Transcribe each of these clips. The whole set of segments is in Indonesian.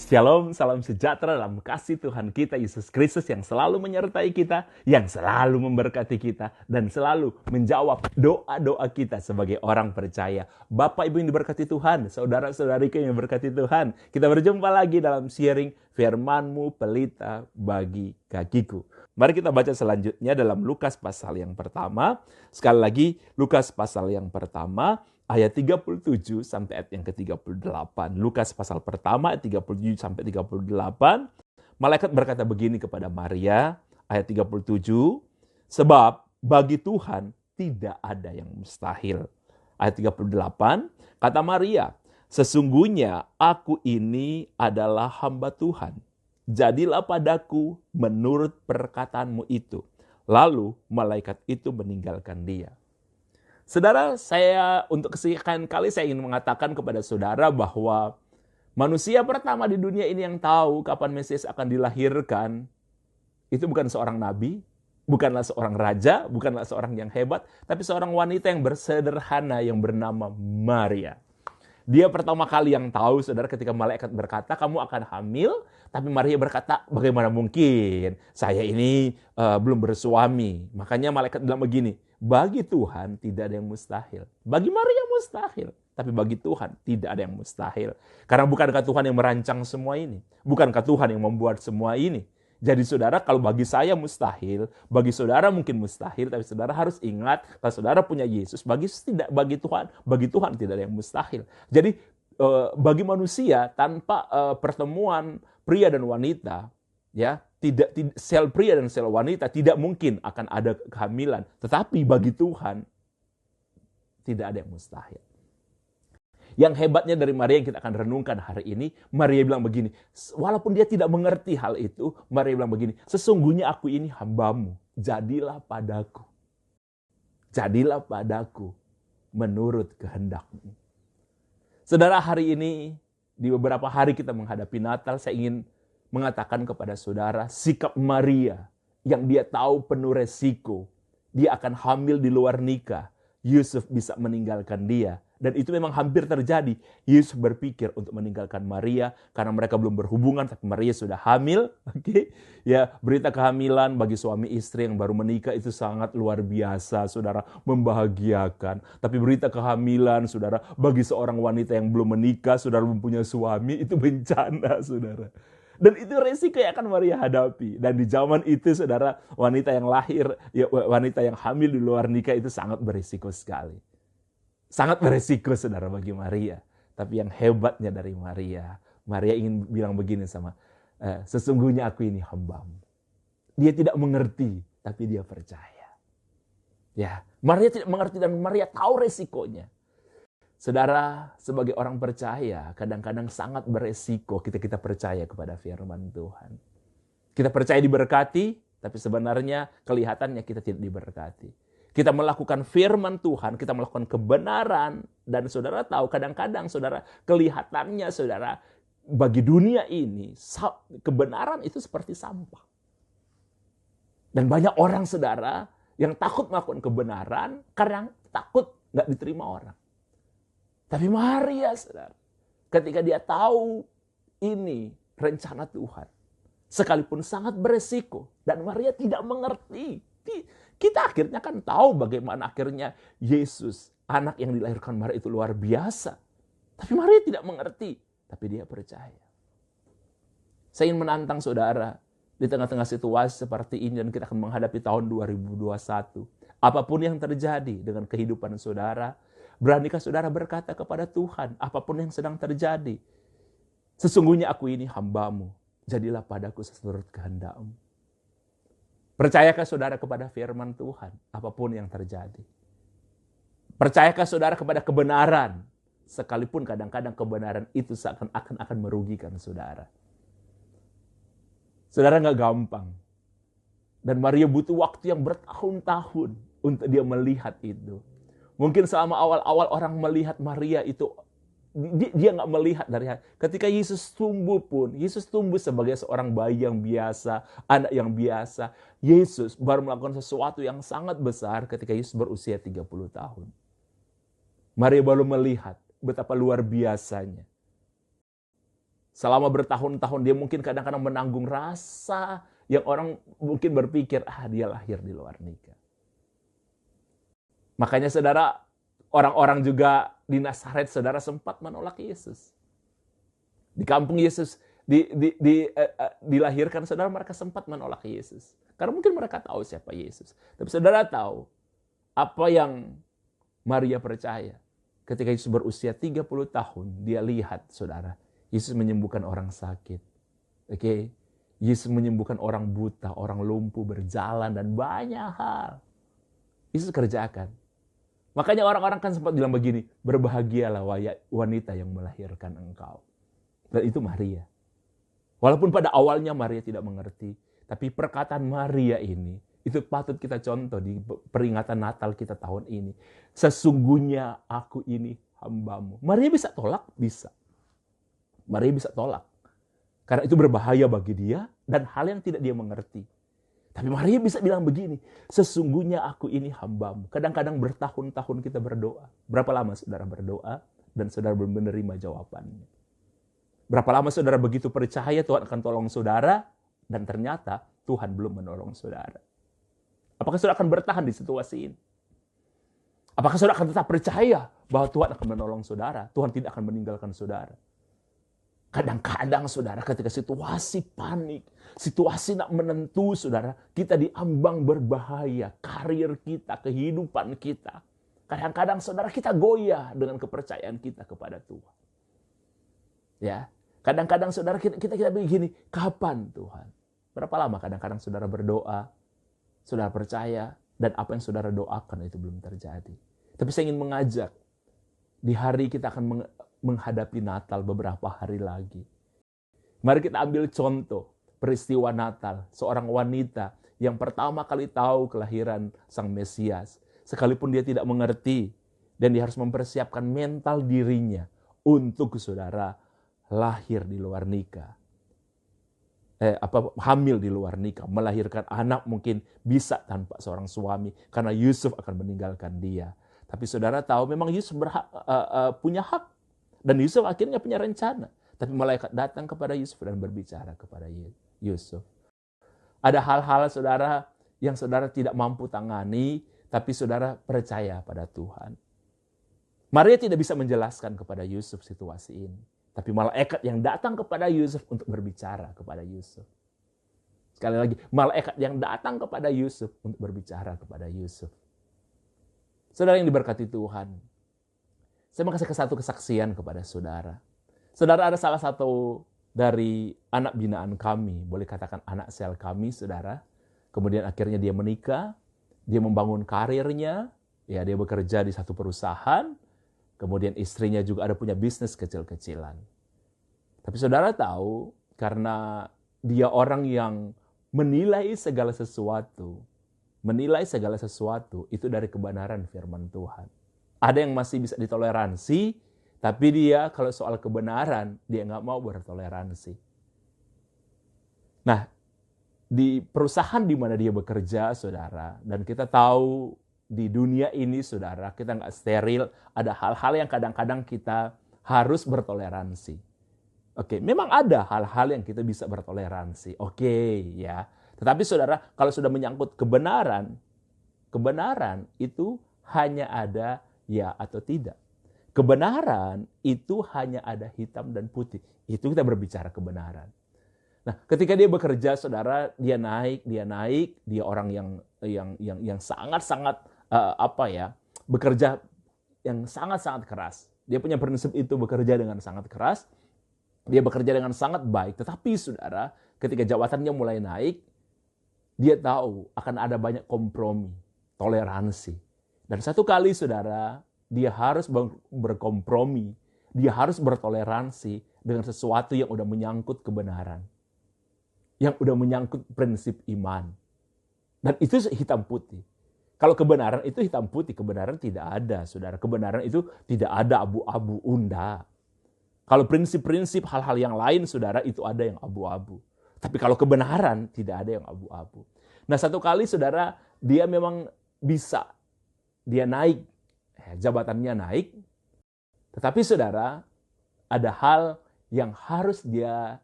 Shalom, salam sejahtera dalam kasih Tuhan kita Yesus Kristus yang selalu menyertai kita, yang selalu memberkati kita, dan selalu menjawab doa-doa kita sebagai orang percaya. Bapak Ibu yang diberkati Tuhan, saudara-saudariku yang diberkati Tuhan, kita berjumpa lagi dalam sharing firman-Mu pelita bagi kakiku. Mari kita baca selanjutnya dalam Lukas pasal yang pertama. Sekali lagi, Lukas pasal yang pertama, ayat 37 sampai ayat yang ke-38. Lukas pasal pertama ayat 37 sampai 38. Malaikat berkata begini kepada Maria, ayat 37, sebab bagi Tuhan tidak ada yang mustahil. Ayat 38, kata Maria, sesungguhnya aku ini adalah hamba Tuhan. Jadilah padaku menurut perkataanmu itu. Lalu malaikat itu meninggalkan dia. Saudara, untuk kesekian kali saya ingin mengatakan kepada saudara bahwa manusia pertama di dunia ini yang tahu kapan Mesias akan dilahirkan, itu bukan seorang nabi, bukanlah seorang raja, bukanlah seorang yang hebat, tapi seorang wanita yang bersederhana yang bernama Maria. Dia pertama kali yang tahu, saudara, ketika malaikat berkata, kamu akan hamil, tapi Maria berkata, bagaimana mungkin? Saya ini belum bersuami. Makanya malaikat bilang begini, bagi Tuhan tidak ada yang mustahil. Bagi Maria mustahil, tapi bagi Tuhan tidak ada yang mustahil. Karena bukankah Tuhan yang merancang semua ini? Bukankah Tuhan yang membuat semua ini? Jadi saudara, kalau bagi saya mustahil, bagi saudara mungkin mustahil, tapi saudara harus ingat kalau saudara punya Yesus, bagi Tuhan tidak ada yang mustahil. Jadi bagi manusia tanpa pertemuan pria dan wanita, ya, tidak sel pria dan sel wanita tidak mungkin akan ada kehamilan. Tetapi bagi Tuhan tidak ada yang mustahil. Yang hebatnya dari Maria yang kita akan renungkan hari ini, Maria bilang begini, walaupun dia tidak mengerti hal itu, Maria bilang begini, sesungguhnya aku ini hambamu, jadilah padaku menurut kehendakmu. Saudara, hari ini, di beberapa hari kita menghadapi Natal, saya ingin mengatakan kepada saudara, sikap Maria yang dia tahu penuh resiko, dia akan hamil di luar nikah, Yusuf bisa meninggalkan dia. Dan itu memang hampir terjadi. Yusuf berpikir untuk meninggalkan Maria karena mereka belum berhubungan, tapi Maria sudah hamil. Oke, ya, berita kehamilan bagi suami istri yang baru menikah itu sangat luar biasa, saudara, membahagiakan. Tapi berita kehamilan, saudara, bagi seorang wanita yang belum menikah, saudara, belum punya suami, itu bencana, saudara. Dan itu resiko yang akan Maria hadapi. Dan di zaman itu, saudara, wanita yang lahir, ya, wanita yang hamil di luar nikah itu sangat berisiko sekali. Sangat beresiko, saudara, bagi Maria. Tapi yang hebatnya dari Maria ingin bilang begini sama, sesungguhnya aku ini hambamu. Dia tidak mengerti, tapi dia percaya. Ya, Maria tidak mengerti dan Maria tahu resikonya. Saudara, sebagai orang percaya, kadang-kadang sangat beresiko kita percaya kepada firman Tuhan. Kita percaya diberkati, tapi sebenarnya kelihatannya kita tidak diberkati. Kita melakukan firman Tuhan, kita melakukan kebenaran, dan saudara tahu kadang-kadang saudara kelihatannya saudara bagi dunia ini kebenaran itu seperti sampah. Dan banyak orang saudara yang takut melakukan kebenaran karena takut nggak diterima orang. Tapi Maria saudara, ketika dia tahu ini rencana Tuhan, sekalipun sangat beresiko dan Maria tidak mengerti. Kita akhirnya kan tahu bagaimana akhirnya Yesus, anak yang dilahirkan Maria itu luar biasa. Tapi Maria tidak mengerti, tapi dia percaya. Saya ingin menantang saudara, di tengah-tengah situasi seperti ini dan kita akan menghadapi tahun 2021. Apapun yang terjadi dengan kehidupan saudara, beranikah saudara berkata kepada Tuhan, apapun yang sedang terjadi, sesungguhnya aku ini hambamu, jadilah padaku seturut kehendakmu. Percayakah saudara kepada firman Tuhan, apapun yang terjadi? Percayakah saudara kepada kebenaran, sekalipun kadang-kadang kebenaran itu akan merugikan saudara? Saudara, nggak gampang. Dan Maria butuh waktu yang bertahun-tahun untuk dia melihat itu. Mungkin selama awal-awal orang melihat Maria itu, dia nggak melihat dari hati. Ketika Yesus tumbuh pun, Yesus tumbuh sebagai seorang bayi yang biasa, anak yang biasa. Yesus baru melakukan sesuatu yang sangat besar ketika Yesus berusia 30 tahun. Maria baru melihat betapa luar biasanya Selama bertahun-tahun dia mungkin kadang-kadang menanggung rasa yang orang mungkin berpikir, dia lahir di luar nikah. Makanya saudara, orang-orang juga di Nazaret saudara sempat menolak Yesus. Di kampung Yesus dilahirkan, saudara, mereka sempat menolak Yesus. Karena mungkin mereka tahu siapa Yesus. Tapi saudara tahu apa yang Maria percaya. Ketika Yesus berusia 30 tahun, dia lihat, saudara, Yesus menyembuhkan orang sakit. Oke, Yesus menyembuhkan orang buta, orang lumpuh, berjalan, dan banyak hal. Yesus kerjakan. Makanya orang-orang kan sempat bilang begini, berbahagialah wanita yang melahirkan engkau. Dan itu Maria. Walaupun pada awalnya Maria tidak mengerti, tapi perkataan Maria ini, itu patut kita contoh di peringatan Natal kita tahun ini. Sesungguhnya aku ini hambamu. Maria bisa tolak? Bisa. Maria bisa tolak. Karena itu berbahaya bagi dia dan hal yang tidak dia mengerti. Tapi Maria bisa bilang begini, sesungguhnya aku ini hambamu. Kadang-kadang bertahun-tahun kita berdoa. Berapa lama saudara berdoa dan saudara belum menerima jawabannya? Berapa lama saudara begitu percaya Tuhan akan tolong saudara dan ternyata Tuhan belum menolong saudara? Apakah saudara akan bertahan di situasi ini? Apakah saudara akan tetap percaya bahwa Tuhan akan menolong saudara? Tuhan tidak akan meninggalkan saudara. Kadang-kadang saudara ketika situasi panik, situasi tak menentu saudara, kita diambang berbahaya, karir kita, kehidupan kita. Kadang-kadang saudara kita goyah dengan kepercayaan kita kepada Tuhan. Ya, kadang-kadang saudara kita begini, kapan Tuhan? Berapa lama kadang-kadang saudara berdoa, saudara percaya, dan apa yang saudara doakan itu belum terjadi. Tapi saya ingin mengajak, di hari kita akan menghadapi Natal beberapa hari lagi. Mari kita ambil contoh peristiwa Natal. Seorang wanita yang pertama kali tahu kelahiran Sang Mesias. Sekalipun dia tidak mengerti. Dan dia harus mempersiapkan mental dirinya untuk saudara lahir di luar nikah. Hamil di luar nikah. Melahirkan anak mungkin bisa tanpa seorang suami. Karena Yusuf akan meninggalkan dia. Tapi saudara tahu memang Yusuf punya hak. Dan Yusuf akhirnya punya rencana. Tapi malaikat datang kepada Yusuf dan berbicara kepada Yusuf. Ada hal-hal saudara yang saudara tidak mampu tangani, tapi saudara percaya pada Tuhan. Maria tidak bisa menjelaskan kepada Yusuf situasi ini. Tapi malaikat yang datang kepada Yusuf untuk berbicara kepada Yusuf. Sekali lagi, malaikat yang datang kepada Yusuf untuk berbicara kepada Yusuf. Saudara yang diberkati Tuhan, saya mau kasih satu kesaksian kepada saudara. Saudara, ada salah satu dari anak binaan kami, boleh katakan anak sel kami, saudara. Kemudian akhirnya dia menikah, dia membangun karirnya, ya dia bekerja di satu perusahaan, kemudian istrinya juga ada punya bisnis kecil-kecilan. Tapi saudara tahu, karena dia orang yang menilai segala sesuatu itu dari kebenaran firman Tuhan. Ada yang masih bisa ditoleransi, tapi dia kalau soal kebenaran, dia nggak mau bertoleransi. Nah, di perusahaan di mana dia bekerja, saudara, dan kita tahu di dunia ini, saudara, kita nggak steril, ada hal-hal yang kadang-kadang kita harus bertoleransi. Oke, memang ada hal-hal yang kita bisa bertoleransi. Oke, ya. Tetapi saudara, kalau sudah menyangkut kebenaran itu hanya ada ya atau tidak. Kebenaran itu hanya ada hitam dan putih. Itu kita berbicara kebenaran. Nah, ketika dia bekerja, saudara, dia naik, dia orang yang sangat-sangat bekerja yang sangat-sangat keras. Dia punya prinsip itu, bekerja dengan sangat keras. Dia bekerja dengan sangat baik. Tetapi saudara, ketika jabatannya mulai naik, dia tahu akan ada banyak kompromi, toleransi. Dan satu kali saudara, dia harus berkompromi, dia harus bertoleransi dengan sesuatu yang udah menyangkut kebenaran. Yang udah menyangkut prinsip iman. Dan itu hitam putih. Kalau kebenaran itu hitam putih, kebenaran tidak ada, saudara. Kebenaran itu tidak ada abu-abu, unda. Kalau prinsip-prinsip hal-hal yang lain, saudara, itu ada yang abu-abu. Tapi kalau kebenaran, tidak ada yang abu-abu. Nah, satu kali, saudara, dia memang bisa. Dia naik, jabatannya naik. Tetapi, saudara, ada hal yang harus dia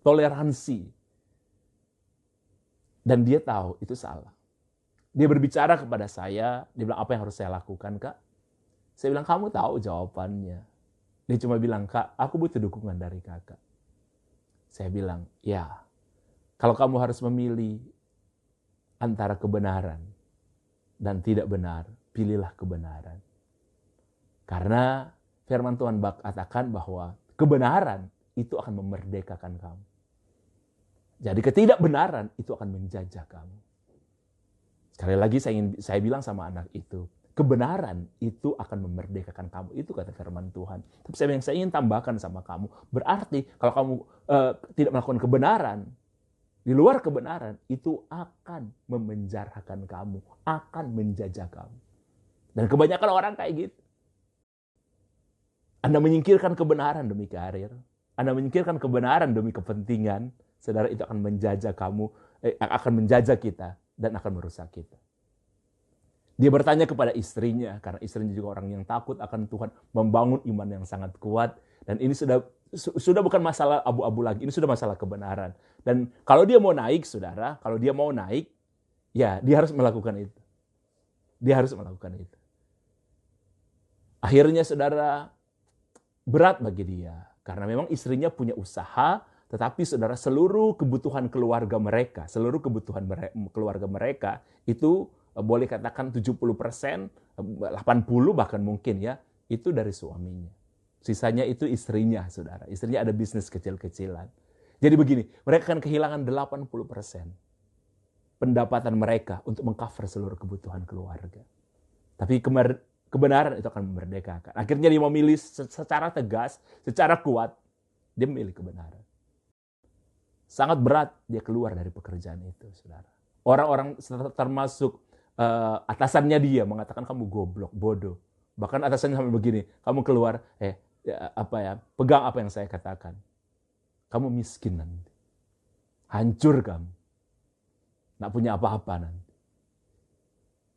toleransi. Dan dia tahu itu salah. Dia berbicara kepada saya, dia bilang, apa yang harus saya lakukan, Kak? Saya bilang, kamu tahu jawabannya. Dia cuma bilang, Kak, aku butuh dukungan dari Kakak. Saya bilang, ya, kalau kamu harus memilih antara kebenaran dan tidak benar, pilihlah kebenaran. Karena firman Tuhan katakan bahwa kebenaran itu akan memerdekakan kamu. Jadi ketidakbenaran itu akan menjajah kamu. Sekali lagi saya bilang sama anak itu, kebenaran itu akan memerdekakan kamu. Itu kata firman Tuhan. Tapi saya ingin tambahkan sama kamu, berarti kalau kamu tidak melakukan kebenaran, di luar kebenaran, itu akan memenjarakan kamu, akan menjajah kamu. Dan kebanyakan orang kayak gitu. Anda menyingkirkan kebenaran demi karir, Anda menyingkirkan kebenaran demi kepentingan, saudara, itu akan menjajah kamu, akan menjajah kita, dan akan merusak kita. Dia bertanya kepada istrinya, karena istrinya juga orang yang takut akan Tuhan, membangun iman yang sangat kuat, dan ini sudah bukan masalah abu-abu lagi, ini sudah masalah kebenaran. Dan kalau dia mau naik, saudara, kalau dia mau naik, ya dia harus melakukan itu. Dia harus melakukan itu. Akhirnya, saudara, berat bagi dia, karena memang istrinya punya usaha, tetapi saudara, seluruh kebutuhan keluarga mereka, itu boleh katakan 70%, 80 bahkan mungkin ya, itu dari suaminya. Sisanya itu istrinya, saudara. Istrinya ada bisnis kecil-kecilan. Jadi begini, mereka akan kehilangan 80% pendapatan mereka untuk mengcover seluruh kebutuhan keluarga. Tapi kebenaran itu akan memerdekakan. Akhirnya dia memilih secara tegas, secara kuat, dia memilih kebenaran. Sangat berat dia keluar dari pekerjaan itu, saudara. Orang-orang termasuk atasannya dia mengatakan kamu goblok, bodoh. Bahkan atasannya sampai begini, kamu keluar, pegang apa yang saya katakan. Kamu miskin nanti. Hancur kamu. Nggak punya apa-apa nanti.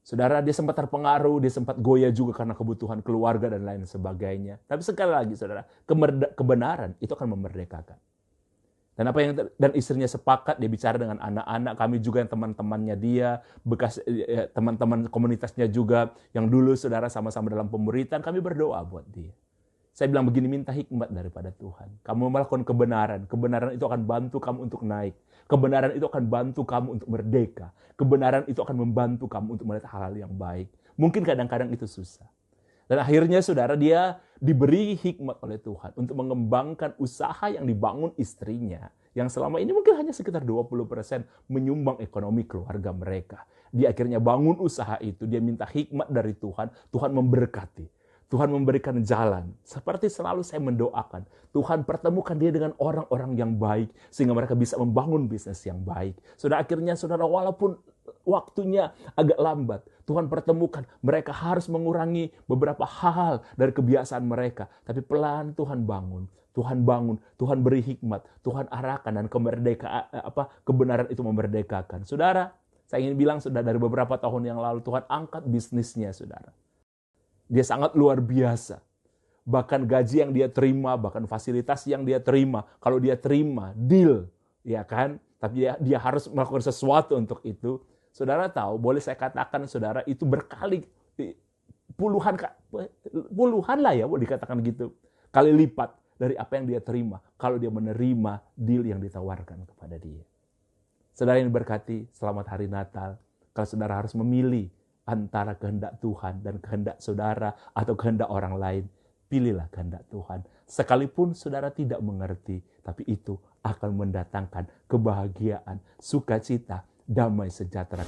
Saudara, dia sempat terpengaruh, dia sempat goyah juga karena kebutuhan keluarga dan lain sebagainya. Tapi sekali lagi, saudara, kebenaran itu akan memerdekakan. Dan istrinya sepakat, dia bicara dengan anak-anak, kami juga yang teman-temannya dia, bekas teman-teman komunitasnya juga, yang dulu saudara sama-sama dalam pemberitaan, kami berdoa buat dia. Saya bilang begini, minta hikmat daripada Tuhan. Kamu melakukan kebenaran itu akan bantu kamu untuk naik. Kebenaran itu akan bantu kamu untuk merdeka. Kebenaran itu akan membantu kamu untuk melihat hal-hal yang baik. Mungkin kadang-kadang itu susah. Dan akhirnya saudara, dia diberi hikmat oleh Tuhan untuk mengembangkan usaha yang dibangun istrinya, yang selama ini mungkin hanya sekitar 20% menyumbang ekonomi keluarga mereka. Dia akhirnya bangun usaha itu, dia minta hikmat dari Tuhan, Tuhan memberkati. Tuhan memberikan jalan. Seperti selalu saya mendoakan, Tuhan pertemukan dia dengan orang-orang yang baik, sehingga mereka bisa membangun bisnis yang baik. Akhirnya saudara, walaupun waktunya agak lambat, Tuhan pertemukan, mereka harus mengurangi beberapa hal dari kebiasaan mereka. Tapi pelan Tuhan bangun, Tuhan beri hikmat, Tuhan arahkan, dan kebenaran itu memerdekakan. Saudara, saya ingin bilang, sudah dari beberapa tahun yang lalu Tuhan angkat bisnisnya, saudara. Dia sangat luar biasa. Bahkan gaji yang dia terima, bahkan fasilitas yang dia terima, kalau dia terima deal, ya kan? Tapi dia harus melakukan sesuatu untuk itu. Saudara tahu, boleh saya katakan, saudara, itu berkali puluhan lah ya, boleh dikatakan gitu, kali lipat dari apa yang dia terima kalau dia menerima deal yang ditawarkan kepada dia. Saudara yang diberkati, selamat hari Natal. Kalau saudara harus memilih antara kehendak Tuhan dan kehendak saudara atau kehendak orang lain, pilihlah kehendak Tuhan. Sekalipun saudara tidak mengerti, tapi itu akan mendatangkan kebahagiaan, sukacita, damai sejahtera.